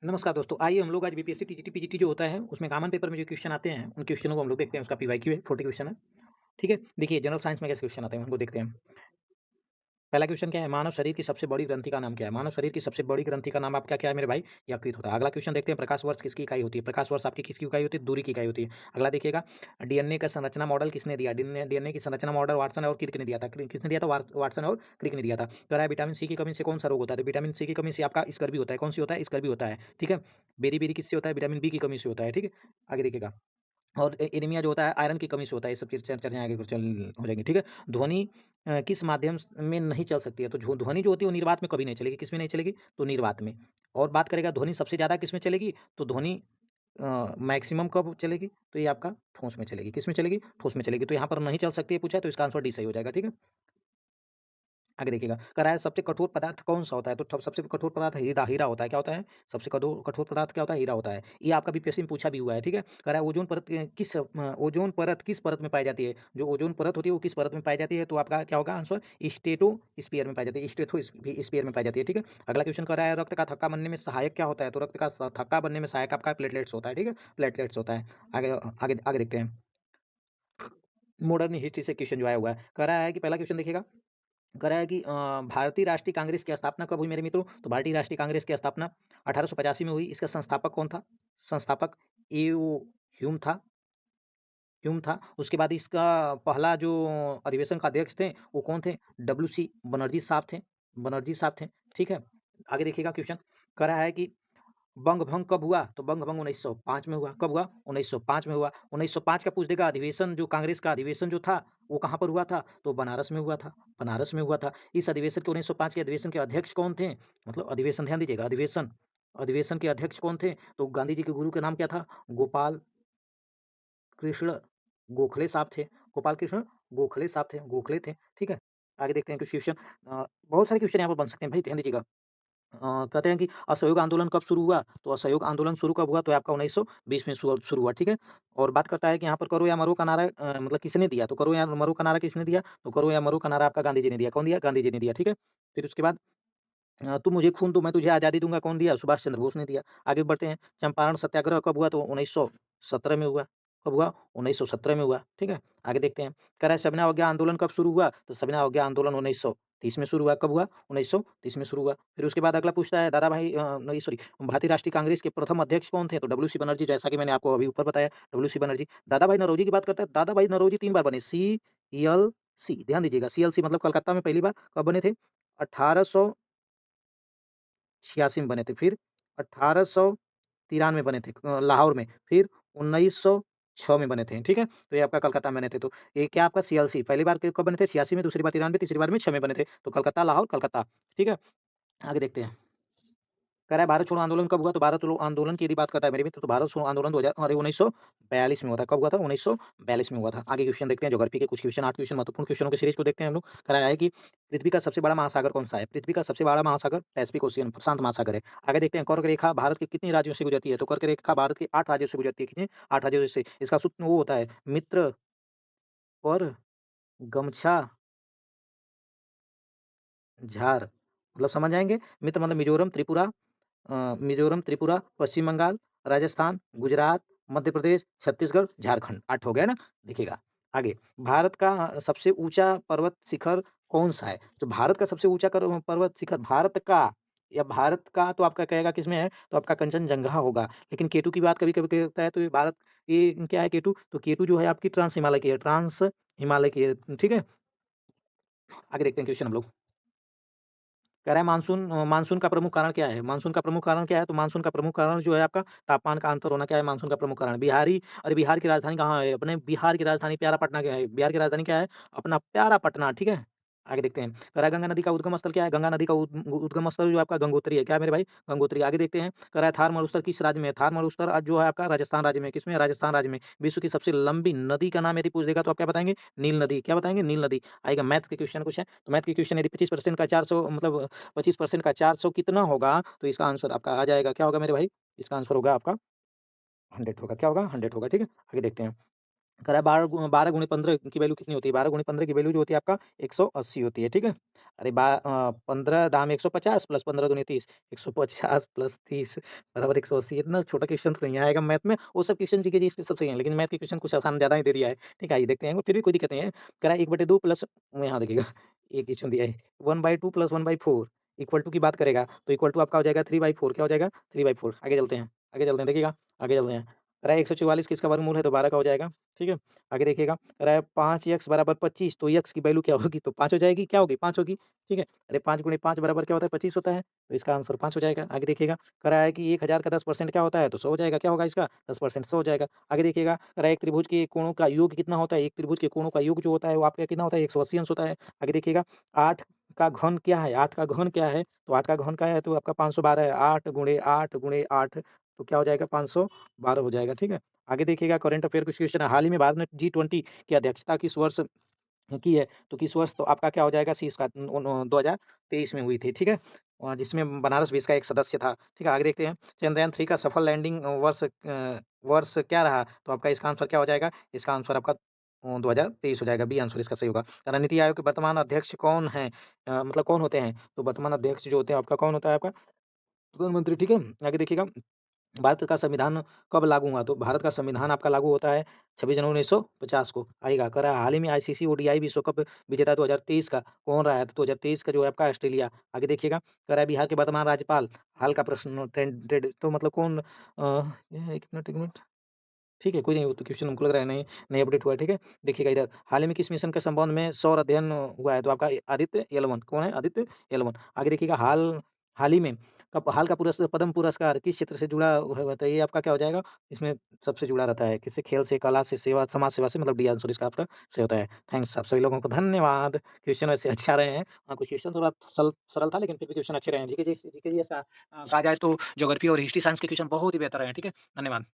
नमस्कार दोस्तों, आइए हम लोग आज बीपीएससी टीजीटी पीजीटी जो होता है उसमें कॉमन पेपर में जो क्वेश्चन आते हैं उन क्वेश्चनों को हम लोग देखते हैं। उसका पीवाईक्यू है, 40 क्वेश्चन है। ठीक है, देखिए जनरल साइंस में कैसे क्वेश्चन आते हैं उनको देखते हैं। पहला क्वेश्चन क्या है, मानव शरीर की सबसे बड़ी ग्रंथि का नाम क्या है? मानव शरीर की सबसे बड़ी ग्रंथि का नाम आपका क्या है मेरे भाई? यकृत होता है। अगला क्वेश्चन देखते हैं, प्रकाश वर्ष किसकी इकाई होती है? प्रकाश वर्ष आपकी किसकी इकाई होती है? दूरी की इकाई होती है। अगला देखिएगा, डीएनए का संरचना मॉडल किसने दिया? डीएनए की संरचना मॉडल वाटसन और क्रिक ने दिया था। किसने दिया था? वाटसन और क्रिक ने दिया था। कह रहा है विटामिन सी की कमी से कौन सा रोग होता है? तो विटामिन सी की कमी से आपका स्कर्वी होता है। कौन सी होता है? स्कर्वी होता है। ठीक है, बेरी बेरी किससे होता है? विटामिन बी की कमी से होता है। ठीक है, आगे देखिएगा, और एनीमिया जो होता है आयरन की कमी से होता है। ये सब चीज़ चर्चाएँ आगे चल हो जाएँगी, ठीक है। ध्वनि किस माध्यम में नहीं चल सकती है? तो जो ध्वनि जो होती है वो निर्वात में कभी नहीं चलेगी। किसमें नहीं चलेगी? तो निर्वात में। और बात करेगा ध्वनि सबसे ज़्यादा किसमें चलेगी? तो ध्वनि मैक्सिमम कब चलेगी? तो ये आपका ठोस में चलेगी। किसमें चलेगी? ठोस में चलेगी। तो यहाँ पर नहीं चल सकती है पूछा है, तो इसका आंसर डी सही हो जाएगा, ठीक है। आगे देखिएगा, कह रहा है सबसे कठोर पदार्थ कौन-सा होता है? तो सबसे कठोर पदार्थ हीरा हीरा होता है। क्या होता है? सबसे कठोर पदार्थ क्या होता है? हीरा होता है। ये आपका बीपीएससी में पूछा भी हुआ है, ठीक है। कह रहा है ओज़ोन परत किस परत में पाई जाती है? जो ओज़ोन परत होती है वो किस परत में पाई जाती है? तो आपका क्या होगा आंसर? स्ट्रेटोस्फीयर में पाई जाती है। स्ट्रेटोस्फीयर में पाई जाती है, ठीक है। अगला क्वेश्चन कह रहा है रक्त का थक्का बनने में सहायक क्या होता है? तो रक्त का थक्का बनने में सहायक आपका प्लेटलेट्स होता है, ठीक है। प्लेटलेट्स होता है। आगे आगे आगे देखते हैं। मॉडर्न हिस्ट्री से क्वेश्चन जो आया हुआ है, कह रहा है कि पहला क्वेश्चन देखिएगा, कह रहा है कि भारतीय राष्ट्रीय कांग्रेस की स्थापना कब हुई मेरे मित्रों? तो भारतीय राष्ट्रीय कांग्रेस की स्थापना 1885 में हुई। इसका संस्थापक कौन था? संस्थापक एओ ह्यूम था। उसके बाद इसका पहला जो अधिवेशन का अध्यक्ष थे वो कौन थे? डब्ल्यू.सी. बनर्जी साहब थे। ठीक है। आगे देखिएगा क्वेश्चन, कह रहा है कि बंग भंग कब हुआ? तो बंग भंग 1905 में हुआ। कब हुआ? 1905 में हुआ। 1905 का पूछ देगा अधिवेशन, जो कांग्रेस का अधिवेशन जो था वो कहाँ पर हुआ था? तो बनारस में हुआ था। बनारस में हुआ था। इस अधिवेशन के 1905 के अधिवेशन के अध्यक्ष कौन थे? मतलब अधिवेशन, ध्यान दीजिएगा, अधिवेशन अधिवेशन के अध्यक्ष कौन थे? तो गांधी जी के गुरु का नाम क्या था? गोपाल कृष्ण गोखले साहब थे। गोपाल कृष्ण गोखले साहब थे, गोखले थे। ठीक है, आगे देखते हैं कुछ क्वेश्चन। बहुत सारे क्वेश्चन यहाँ पर बन सकते हैं भाई, ध्यान दीजिएगा। कहते हैं कि असहयोग आंदोलन कब शुरू हुआ? तो असहयोग आंदोलन शुरू कब हुआ? तो आपका 1920 में शुरू हुआ, ठीक है। और बात करता है कि यहाँ पर करो या मरो का नारा मतलब किसने दिया? तो करो या मरो का नारा किसने दिया? तो करो या मरो का नारा आपका गांधी जी ने दिया। कौन दिया? गांधी जी ने दिया, ठीक है। फिर उसके बाद तू मुझे खून दो मैं तुझे आज़ादी दूँगा, कौन दिया? सुभाष चंद्र बोस ने दिया। आगे बढ़ते हैं, चंपारण सत्याग्रह कब हुआ? तो 1917 में हुआ। कब हुआ? 1917 में हुआ, ठीक है। आगे देखते हैं, कह रहा है सविनय अवज्ञा आंदोलन कब शुरू हुआ? तो सविनय अवज्ञा आंदोलन 1930 में शुरू हुआ। कब हुआ? 1930 में शुरू हुआ। फिर उसके बाद अगला पूछता है दादा भाई नहीं सॉरी, भारतीय राष्ट्रीय कांग्रेस के प्रथम अध्यक्ष कौन थे? तो डब्ल्यू.सी. बनर्जी, जैसा कि मैंने आपको अभी ऊपर बताया, डब्ल्यू.सी. बनर्जी। दादा भाई नौरोजी की बात करते हैं, दादा भाई नौरोजी 3 बार बने, सीएलसी, ध्यान दीजिएगा, सीएलसी मतलब कलकत्ता में पहली बार कब बने थे? 1886 में बने थे। फिर 1893 में बने थे लाहौर में। फिर 1906 में बने थे, ठीक है? तो ये आपका कलकत्ता में बने थे। तो ये क्या आपका सीएलसी पहली बार कब बने थे? 86 में, दूसरी बार 93, तीसरी बार में 6 में बने थे। तो कलकत्ता, लाहौर, कलकत्ता, ठीक है? आगे देखते हैं। कह रहा है भारत छोड़ो आंदोलन कब हुआ? तो भारत छोड़ो आंदोलन की यदि बात करता है मेरे मित्र, तो भारत छोड़ो आंदोलन 1942 में हुआ था। कब हुआ था? 1942 में हुआ था। आगे क्वेश्चन देखते हैं, ज्योग्राफी के कुछ क्वेश्चन, 8 क्वेश्चन महत्वपूर्ण क्वेश्चनों की सीरीज को देखते हैं हम लोग। कह रहा है कि पृथ्वी का सबसे बड़ा महासागर कौन-सा है? पृथ्वी का सबसे बड़ा महासागर पैसिफिक ओशियन, प्रशांत महासागर है। आगे देखते हैं, कर्क रेखा भारत के कितने राज्यों से गुजरती है? तो कर्क रेखा भारत के 8 राज्यों से गुजरती है। कितने? 8 राज्यों से। इसका सूत्र वो होता है, मित्र पर गमछा झार, मतलब समझ आएँगे? मित्र मतलब मिज़ोरम, त्रिपुरा, पश्चिम बंगाल, राजस्थान, गुजरात, मध्य प्रदेश, छत्तीसगढ़, झारखंड, 8 हो गया ना? देखिएगा, आगे भारत का सबसे ऊँचा पर्वत शिखर कौन-सा है? तो भारत का सबसे ऊँचा पर्वत शिखर भारत का तो आपका कहेगा किसमें है? तो आपका कंचनजंगा होगा। लेकिन केटू की बात कभी-कभी करता है तो ये क्या है केटू? तो केटू जो है आपकी ट्रांस हिमालय की है, ठीक है? आगे देखते हैं क्वेश्चन हम लोग। कह रहा है मानसून का प्रमुख कारण क्या है? मानसून का प्रमुख कारण क्या है? तो मानसून का प्रमुख कारण जो है आपका तापमान का अंतर होना क्या है मानसून का प्रमुख कारण? बिहार की राजधानी कहाँ है? अपने बिहार की राजधानी प्यारा पटना क्या है? बिहार की राजधानी क्या है? अपना प्यारा पटना, ठीक है? आगे देखते हैं। कह रहा है गंगा नदी का उद्गम स्थल क्या है? गंगा नदी का उद्गम स्थल जो आपका गंगोत्री है। क्या है मेरे भाई? गंगोत्री। आगे देखते हैं। कह रहा है थार मरुस्थल किस राज्य में है? थार मरुस्थल जो है आपका राजस्थान राज्य में है। किसमें है? राजस्थान राज्य में। विश्व की सबसे लंबी नदी का नाम यदि पूछ देगा तो आप क्या बताएँगे? नील नदी। क्या बताएँगे? नील नदी। आएगा मैथ्स के क्वेश्चन कुछ है। तो मैथ के क्वेश्चन यदि 25% का 400 मतलब 25% का 400 कितना होगा? तो इसका आंसर आपका आ जाएगा, क्या होगा मेरे भाई? इसका आंसर होगा आपका 100 होगा, क्या होगा? 100 होगा, ठीक है? आगे देखते हैं। कह रहा है 12 गुणे 15 की वैल्यू कितनी होती है? 12 गुणे 15 की वैल्यू जो होती है आपका 180 होती है, ठीक है? अरे 15 दाम 150 प्लस 15 दूनी 30, 150 प्लस 30 बराबर 180। इतना छोटा क्वेश्चन तो नहीं आएगा मैथ में। वो सब क्वेश्चन जीके जी इसके सब सही हैं, लेकिन मैथ के क्वेश्चन कुछ आसान ज़्यादा ही दे दिया है। ठीक है, आइए देखते हैं, फिर भी कोई दिक्कत नहीं है। कह रहा है 1/2 प्लस यहाँ देखिएगा ये क्वेश्चन दिया है 1/2 प्लस 1/4 इक्वल टू की बात करेगा तो इक्वल टू आपका हो जाएगा 3/4। क्या हो जाएगा? 3/4। आगे चलते हैं, देखिएगा, आगे चलते हैं। कह रहा है 144 किसका वर्गमूल है? तो 12 का हो जाएगा, ठीक है? आगे देखिएगा, कह रहा है 5x बराबर 25 तो x की वैल्यू क्या होगी? तो 5 हो जाएगी, क्या होगी? 5 होगी, ठीक है? अरे 5 गुणे 5 बराबर क्या होता है? 25 होता है, तो इसका आंसर 5 हो जाएगा। आगे देखिएगा, कह रहा है कि 1000 का 10% क्या होता है? तो 100 हो जाएगा, क्या होगा इसका? 10% 100 हो जाएगा। आगे देखिएगा, कह रहा है एक त्रिभुज के कोणों का योग कितना होता है? एक त्रिभुज के कोणों का योग जो होता है वो आपका कितना होता है? 180 अंश होता है। आगे देखिएगा, 8 का घन क्या है? 8 का घन क्या है? तो 8 का घन क्या है? तो आपका 512 है। 8 गुणे 8 गुणे 8 तो क्या हो जाएगा? 512 हो जाएगा, ठीक है? आगे देखिएगा, करंट अफेयर कुछ क्वेश्चन है। हाल ही में भारत ने G20 की अध्यक्षता किस वर्ष की है? तो किस वर्ष? तो आपका क्या हो जाएगा? सी इसका 2023 में हुई थी, ठीक है? जिसमें बनारस भी इसका एक सदस्य था, ठीक है? आगे देखते हैं, चंद्रयान 3 का सफल लैंडिंग वर्ष क्या रहा? तो आपका इसका आंसर क्या हो जाएगा? इसका आंसर आपका 2023 हो जाएगा, बी आंसर इसका सही होगा। कह रहा नीति आयोग के वर्तमान अध्यक्ष कौन हैं? मतलब कौन होते हैं? तो वर्तमान अध्यक्ष जो होते हैं आपका कौन होता है? आपका प्रधानमंत्री, ठीक है? आगे देखिएगा, भारत का संविधान कब लागू हुआ? तो भारत का संविधान आपका लागू होता है 26 जनवरी 1950 को। आएगा, कह रहा है हाल ही में आईसीसी ओडीआई विश्व कप विजेता 2023 का कौन रहा है? तो 2023 का जो है आपका ऑस्ट्रेलिया। आगे देखिएगा, कह रहा है बिहार के वर्तमान राज्यपाल, हाल का प्रश्न ट्रेंड तो मतलब कौन 1 मिनट, ठीक है, कोई नहीं, वो तो क्वेश्चन हमको लग रहा है नहीं अपडेट हुआ है, ठीक है? देखिएगा इधर, हाल ही में किस मिशन के संबंध में सौर अध्ययन हुआ है? तो आपका आदित्य एल1 कौन है? आदित्य एल1। आगे देखिएगा, हाल ही में हाल का पद्म पुरस्कार किस क्षेत्र से जुड़ा हुआ था? ये आपका क्या हो जाएगा? इसमें सबसे जुड़ा रहता है, किससे? खेल से, कला से, सेवा, समाज सेवा से, मतलब डी आंसर इसका आपका सही होता है। थैंक्स आप सभी लोगों को, धन्यवाद। क्वेश्चन वैसे अच्छा रहे हैं। कुछ क्वेश्चन थोड़ा सरल था, लेकिन फिर भी क्वेश्चन अच्छे रहे हैं। जीके जी ऐसा कहा जाए तो ज्योग्राफी और हिस्ट्री साइंस के क्वेश्चन बहुत ही बेहतर रहे हैं, ठीक है? धन्यवाद।